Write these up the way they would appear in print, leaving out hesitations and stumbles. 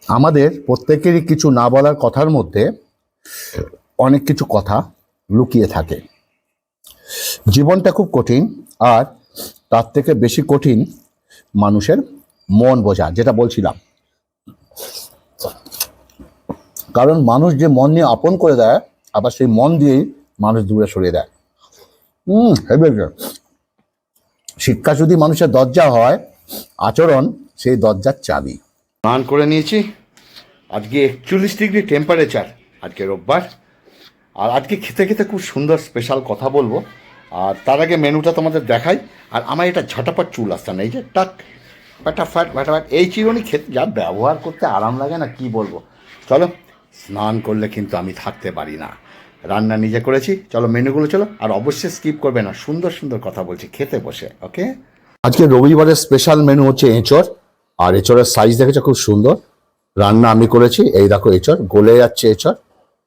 আমাদের প্রত্যেকেরই কিছু না বলার কথার মধ্যে অনেক কিছু কথা লুকিয়ে থাকে। জীবনটা খুব কঠিন, আর তার থেকে বেশি কঠিন মানুষের মন বোঝা, যেটা বলছিলাম। কারণ মানুষ যে মন নিয়ে আপন করে দেয়, আবার সেই মন দিয়েই মানুষ দূরে সরিয়ে দেয়। হেবে শিক্ষা যদি মানুষের দরজা হয়, আচরণ সেই দরজার চাবি। স্নান করে নিয়েছি। আজকে 41 ডিগ্রি টেম্পারেচার, আজকে রোববার। আর আজকে খেতে খেতে খুব সুন্দর স্পেশাল কথা বলবো। আর তার আগে মেনুটা তোমাদের দেখাই। আর আমার এটা ঝটাপট চুল আসছে না, এই যে টাক ফাটাফাট ফাটাফাট, এই চিরুনি খেতে যা ব্যবহার করতে আরাম লাগে না, কি বলবো। চলো, স্নান করলে কিন্তু আমি থাকতে পারি না। রান্না নিজে করেছি, চলো মেনুগুলো চলো। আর অবশ্যই স্কিপ করবে না, সুন্দর সুন্দর কথা বলছি খেতে বসে, ওকে। আজকে রবিবারের স্পেশাল মেনু হচ্ছে এঁচড়। আর এঁচড়ের সাইজ দেখেছো, খুব সুন্দর। রান্না আমি করেছি, এই দেখো এঁচড় গলে যাচ্ছে এঁচড়।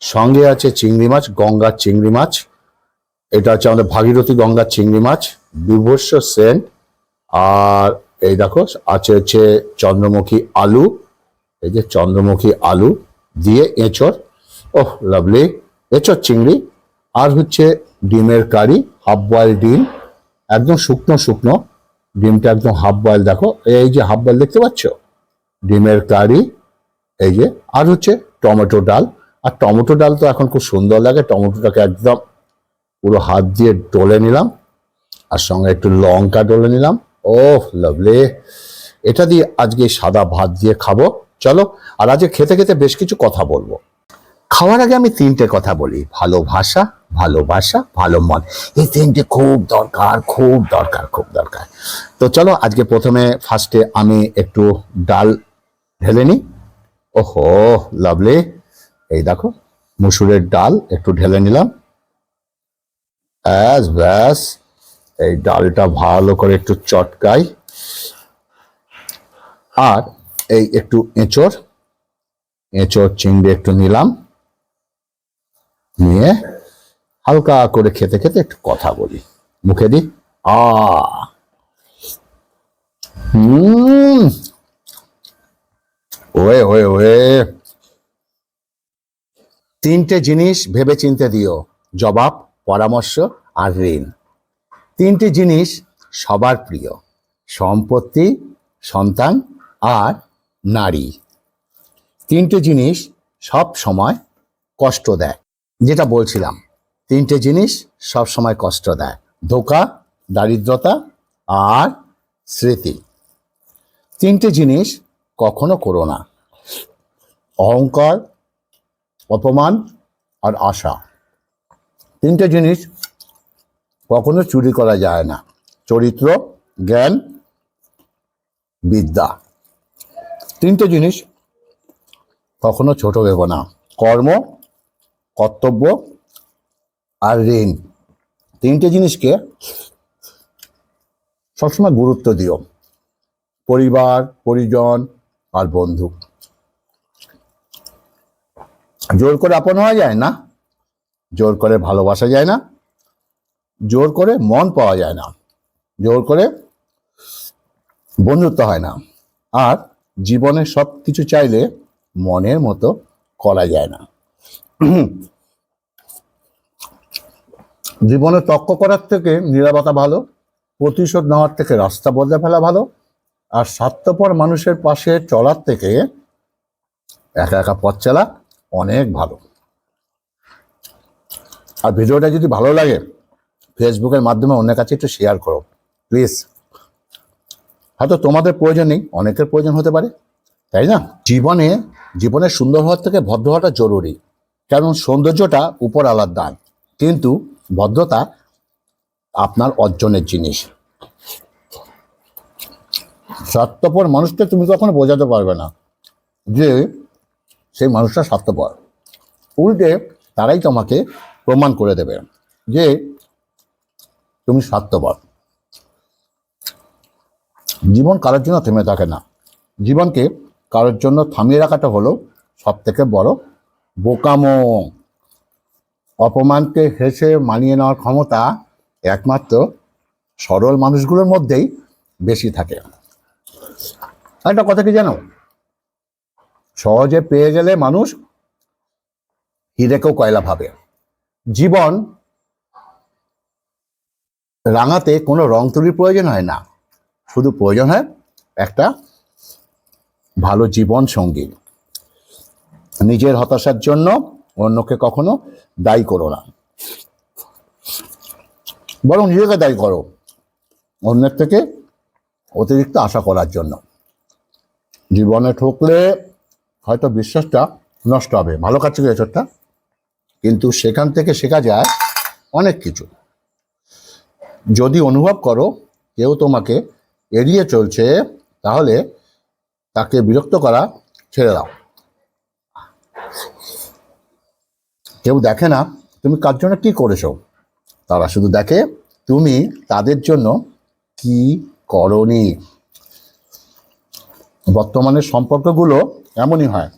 সঙ্গে আছে চিংড়ি মাছ, গঙ্গার চিংড়ি মাছ। এটা হচ্ছে আমাদের ভাগীরথী গঙ্গার চিংড়ি মাছ, বিভৎস সেন্ট। আর এই দেখো আছে হচ্ছে চন্দ্রমুখী আলু, এই যে চন্দ্রমুখী আলু দিয়ে এঁচড়। ওহ লাভলি, এঁচড় চিংড়ি। আর হচ্ছে ডিমের কারি, হাফ বয়েল ডিম, একদম শুকনো শুকনো ডিমটা, একদম হাফ বয়েল। দেখো এই যে হাফ বয়েল দেখতে পাচ্ছ, ডিমের কারি এই যে। আর হচ্ছে টমেটো ডাল। আর টমেটো ডাল তো এখন খুব সুন্দর লাগে, টমেটোটাকে একদম পুরো হাত দিয়ে ডলে নিলাম, আর সঙ্গে একটু লঙ্কা ডলে নিলাম। ওহ লাভলি, এটা দিয়ে আজকে সাদা ভাত দিয়ে খাবো। চলো, আর আজকে খেতে খেতে বেশ কিছু কথা বলবো। খাওয়ার আগে আমি তিনটে কথা বলি: ভালোবাসা, ভালোবাসা, ভালো মন। এই তিনটে খুব দরকার, খুব দরকার, খুব দরকার। তো চলো, আজকে প্রথমে ফার্স্টে আমি একটু ডাল ঢেলে নিই। ওহো লাভলি, এই দেখো মুসুরের ডাল একটু ঢেলে নিলাম। ব্যাস ব্যাস, এই ডালটা ভালো করে একটু চটকাই। আর এই একটু এঁচড়, এঁচড় চিংড়ি একটু নিলাম, নিয়ে হালকা করে খেতে খেতে একটু কথা বলি। মুখে দি। আ হুম, ওয়ে ওয়ে ওয়ে। তিনটে জিনিস ভেবে চিনতে দিও: জবাব, পরামর্শ আর ঋণ। তিনটে জিনিস সবার প্রিয়: সম্পত্তি, সন্তান আর নারী। তিনটে জিনিস সব সময় কষ্ট দেয়। যেটা বলছিলাম, তিনটে জিনিস সব সময় কষ্ট দেয়: ধোঁকা, দারিদ্রতা আর স্মৃতি। তিনটে জিনিস কখনো করো না: অহংকার, অপমান আর আশা। তিনটে জিনিস কখনো চুরি করা যায় না: চরিত্র, জ্ঞান, বিদ্যা। তিনটে জিনিস কখনো ছোট ভেবো না: কর্ম, কর্তব্য আর ঋণ। তিনটে জিনিসকে সবসময় গুরুত্ব দিও: পরিবার, পরিজন আর বন্ধু। জোর করে আপন হওয়া যায় না, জোর করে ভালোবাসা যায় না, জোর করে মন পাওয়া যায় না, জোর করে বন্ধুত্ব হয় না। আর জীবনে সব কিছু চাইলে মনের মতো করা যায় না। জীবনে তর্ক করার থেকে নীরবতা ভালো, প্রতিশোধ নেওয়ার থেকে রাস্তা বদলে ফেলা ভালো, আর স্বার্থপর মানুষের পাশে চলার থেকে একা একা পথ চলা অনেক ভালো। আর ভিডিওটা যদি ভালো লাগে, ফেসবুকের মাধ্যমে অন্যের কাছে একটু শেয়ার করো প্লিজ। হয়তো তোমাদের প্রয়োজন নেই, অনেকের প্রয়োজন হতে পারে, তাই না? জীবনের সুন্দর হওয়ার থেকে ভদ্র হওয়াটা জরুরি। কারণ সৌন্দর্যটা উপর আলার দান, কিন্তু ভদ্রতা আপনার অর্জনের জিনিস। স্বার্থপর মানুষকে তুমি কখনো বোঝাতে পারবে না যে সেই মানুষটা স্বার্থপর। উল্টে তারাই তোমাকে প্রমাণ করে দেবে যে তুমি স্বার্থপর। জীবন কারোর জন্য থেমে থাকে না। জীবনকে কারোর জন্য থামিয়ে রাখাটা হলো সব থেকে বড় বোকামো। অপমানকে হেসে মানিয়ে নেওয়ার ক্ষমতা একমাত্র সরল মানুষগুলোর মধ্যেই বেশি থাকে। একটা কথা কি জানো, সহজে পেয়ে গেলে মানুষ হিরেকেও কয়লা ভাবে। জীবন রাঙাতে কোনো রং তুলির প্রয়োজন হয় না, শুধু প্রয়োজন হয় একটা ভালো জীবন সঙ্গী। নিজের হতাশার জন্য অন্যকে কখনো দায়ী করো না, বরং নিজেকে দায়ী করো অন্যের থেকে অতিরিক্ত আশা করার জন্য। জীবনে ঠকলে হয়তো বিশ্বাসটা নষ্ট হবে, ভালো কাজ থেকে এসবটা, কিন্তু সেখান থেকে শেখা যায় অনেক কিছু। যদি অনুভব করো কেউ তোমাকে এড়িয়ে চলছে, তাহলে তাকে বিরক্ত করা ছেড়ে দাও। কেউ দেখে না তুমি কার জন্য কি করেছো, তারা শুধু দেখে তুমি তাদের জন্য কি করনি। বর্তমানের সম্পর্কগুলো এমনই হয়,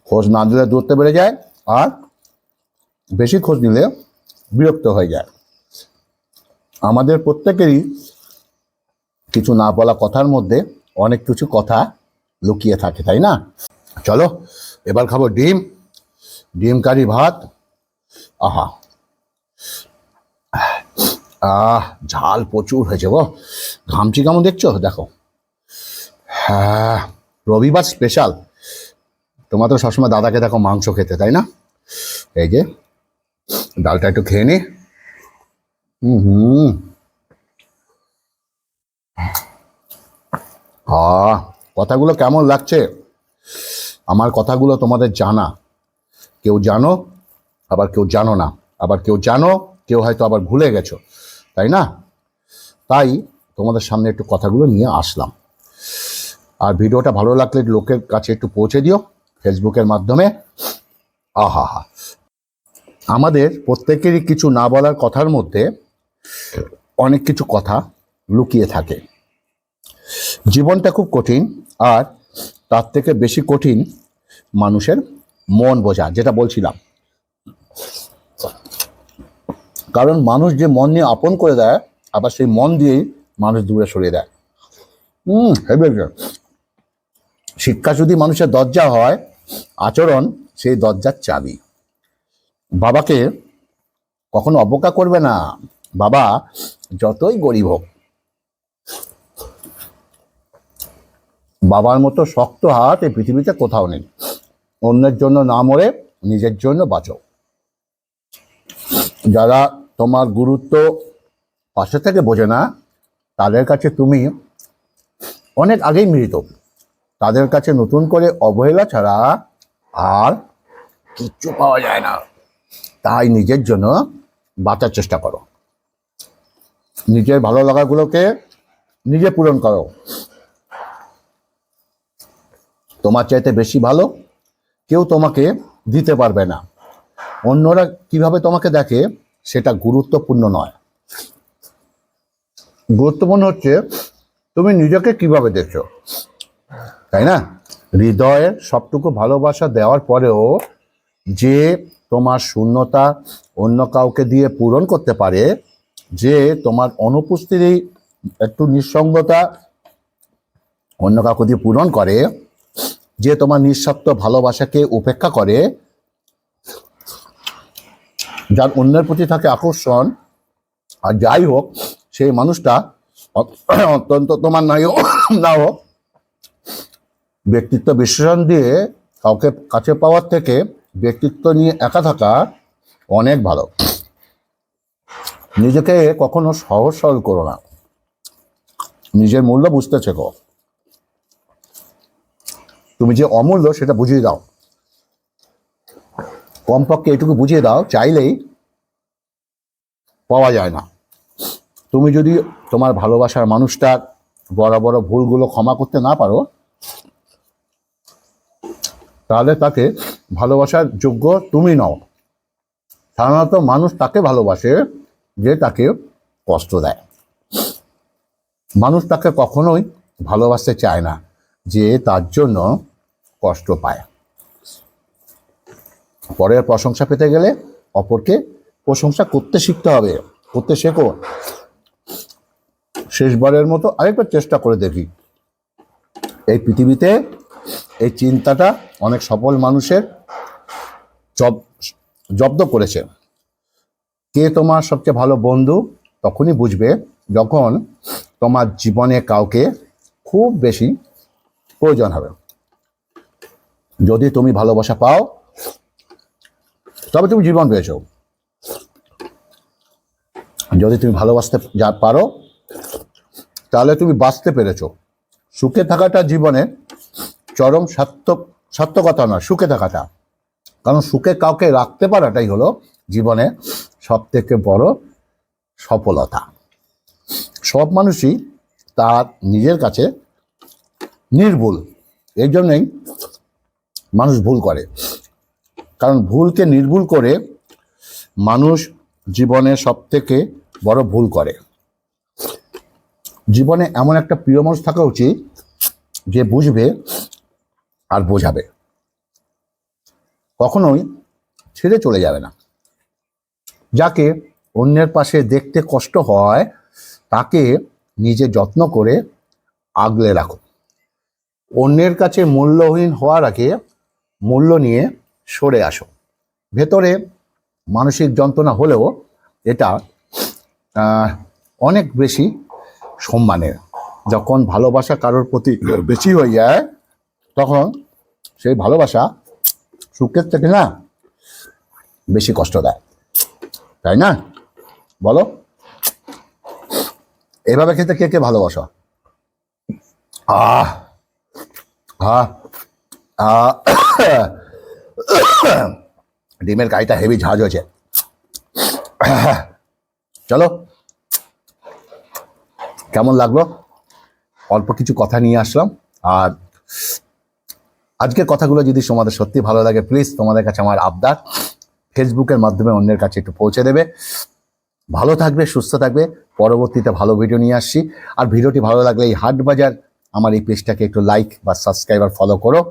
খোঁজ না দিলে দূরত্ব বেড়ে যায়, আর বেশি খোঁজ নিলে বিরক্ত হয়ে যায়। আমাদের প্রত্যেকেরই কিছু না বলা কথার মধ্যে অনেক কিছু কথা লুকিয়ে থাকে, তাই না? চলো এবার খাবো ডিম কারি ভাত। আহা, ঝাল প্রচুর হয়েছে গো, ঘামছি কেমন দেখছো, দেখো। হ্যাঁ, রবিবার স্পেশাল। তোমার তো সবসময় দাদাকে দেখো মাংস খেতে, তাই না? এই যে ডালটা একটু খেয়ে নি। কথাগুলো কেমন লাগছে? আমার কথাগুলো তোমাদের জানা, কেউ জানো আবার কেউ জানো না, আবার কেউ জানো, কেউ হয়তো আবার ভুলে গেছো, তাই না? তাই তোমাদের সামনে একটু কথাগুলো নিয়ে আসলাম। আর ভিডিওটা ভালো লাগলে লোকের কাছে একটু পৌঁছে দিও ফেসবুকের মাধ্যমে। আহা, আমাদের প্রত্যেকেরই কিছু না বলার কথার মধ্যে অনেক কিছু কথা লুকিয়ে থাকে। জীবনটা খুব কঠিন, আর তার থেকে বেশি কঠিন মানুষের মন বোঝা, যেটা বলছিলাম। কারণ মানুষ যে মন নিয়ে আপন করে দেয়, আবার সেই মন দিয়েই মানুষ দূরে সরিয়ে দেয়। শিক্ষা যদি মানুষের দরজা হয়, আচরণ সেই দরজার চাবি। বাবাকে কখনো অবজ্ঞা করবে না, বাবা যতই গরিব হোক। বাবার মতো শক্ত হাত এই পৃথিবীতে কোথাও নেই। অন্যের জন্য না মরে নিজের জন্য বাঁচো। যারা তোমার গুরুত্ব পাশে থেকে বোঝে না, তাদের কাছে তুমি অনেক আগেই মৃত। তাদের কাছে নতুন করে অবহেলা ছাড়া আর কিচ্ছু পাওয়া যায় না। তাই নিজের জন্য বাঁচার চেষ্টা করো, নিজের ভালো লাগাগুলোকে নিজে পূরণ করো। তোমার চাইতে বেশি ভালো কেউ তোমাকে দিতে পারবে না। অন্যরা কিভাবে তোমাকে দেখে সেটা গুরুত্বপূর্ণ নয়, গুরুত্বপূর্ণ হচ্ছে তুমি নিজেকে কিভাবে দেখছো, তাই না? হৃদয়ের সবটুকু ভালোবাসা দেওয়ার পরেও যে তোমার শূন্যতা অন্য কাউকে দিয়ে পূরণ করতে পারে, যে তোমার অনুপস্থিতি একটু নিঃসঙ্গতা অন্য কাউকে দিয়ে পূরণ করে, যে তোমার নিঃস্বার্থ ভালোবাসাকে উপেক্ষা করে, যার অন্যের প্রতি থাকে আকর্ষণ, আর যাই হোক সেই মানুষটা অত্যন্ত তোমার না হোক, ব্যক্তিত্ব বিশ্লেষণ দিয়ে কাউকে কাছে পাওয়ার থেকে ব্যক্তিত্ব নিয়ে একা থাকা অনেক ভালো। নিজেকে কখনো সহজ সরল করো না, নিজের মূল্য বুঝতে শেখো। তুমি যে অমূল্য সেটা বুঝিয়ে দাও, কমপক্ষে এটুকু বুঝিয়ে দাও, চাইলেই পাওয়া যায় না। তুমি যদি তোমার ভালোবাসার মানুষটার বড় বড় ভুলগুলো ক্ষমা করতে না পারো, তাহলে তাকে ভালোবাসার যোগ্য তুমি নও। সাধারণত মানুষ তাকে ভালোবাসে যে তাকে কষ্ট দেয়। মানুষ তাকে কখনোই ভালোবাসতে চায় না যে তার জন্য কষ্ট পায়। পরের প্রশংসা পেতে গেলে অপরকে প্রশংসা করতে শিখতে হবে, করতে শেখো। শেষবারের মতো আরেকবার চেষ্টা করে দেখি, এই পৃথিবীতে এই চিন্তাটা অনেক সফল মানুষের জব্দ করেছে। কে তোমার সবচেয়ে ভালো বন্ধু তখনই বুঝবে যখন তোমার জীবনে কাউকে খুব বেশি প্রয়োজন হবে। যদি তুমি ভালোবাসা পাও তবে তুমি জীবন পেয়েছো। যদি তুমি ভালোবাসতে পারো তাহলে তুমি বাঁচতে পেরেছো। সুখে থাকাটা জীবনে চরম সার্থকতা নয়, সুখে থাকাটা। কারণ সুখে কাউকে রাখতে পারাটাই হলো জীবনে সব থেকে বড় সফলতা। সব মানুষই তার নিজের কাছে নির্ভুল, এই জন্যই মানুষ ভুল করে। কারণ ভুলকে নির্ভুল করে মানুষ জীবনে সব থেকে বড় ভুল করে। জীবনে এমন একটা প্রিয় মানুষ থাকা উচিত যে বুঝবে আর বোঝাবে, কখনোই ছেড়ে চলে যাবে না। যাকে অন্যের পাশে দেখতে কষ্ট হয় তাকে নিজে যত্ন করে আগলে রাখো। অন্যের কাছে মূল্যহীন হওয়ার আগে মূল্য নিয়ে সরে আসো। ভেতরে মানসিক যন্ত্রণা হলেও এটা অনেক বেশি সম্মানের। যখন ভালোবাসা কারোর প্রতি বেশি হয়ে যায় তখন সেই ভালোবাসা সুখের থেকে না বেশি কষ্ট দেয়, তাই না? বলো, এভাবে খেতে কে কে ভালোবাসো? আহ আহ আহ ডিমের কাইটা হেভি ঝাঁজ হয়েছে। চলো, কেমন লাগলো? অল্প কিছু কথা নিয়ে আসলাম। আর আজকের কথাগুলো যদি তোমাদের সত্যি ভালো লাগে, প্লিজ তোমাদের কাছে আমার আবদার, ফেসবুকের মাধ্যমে অন্যের কাছে একটু পৌঁছে দেবে। ভালো থাকবে, সুস্থ থাকবে। পরবর্তীতে ভালো ভিডিও নিয়ে আসছি। আর ভিডিওটি ভালো লাগলে এই হাট বাজার আমার এই পেজটাকে একটু লাইক বা সাবস্ক্রাইব আর ফলো করো।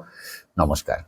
নমস্কার।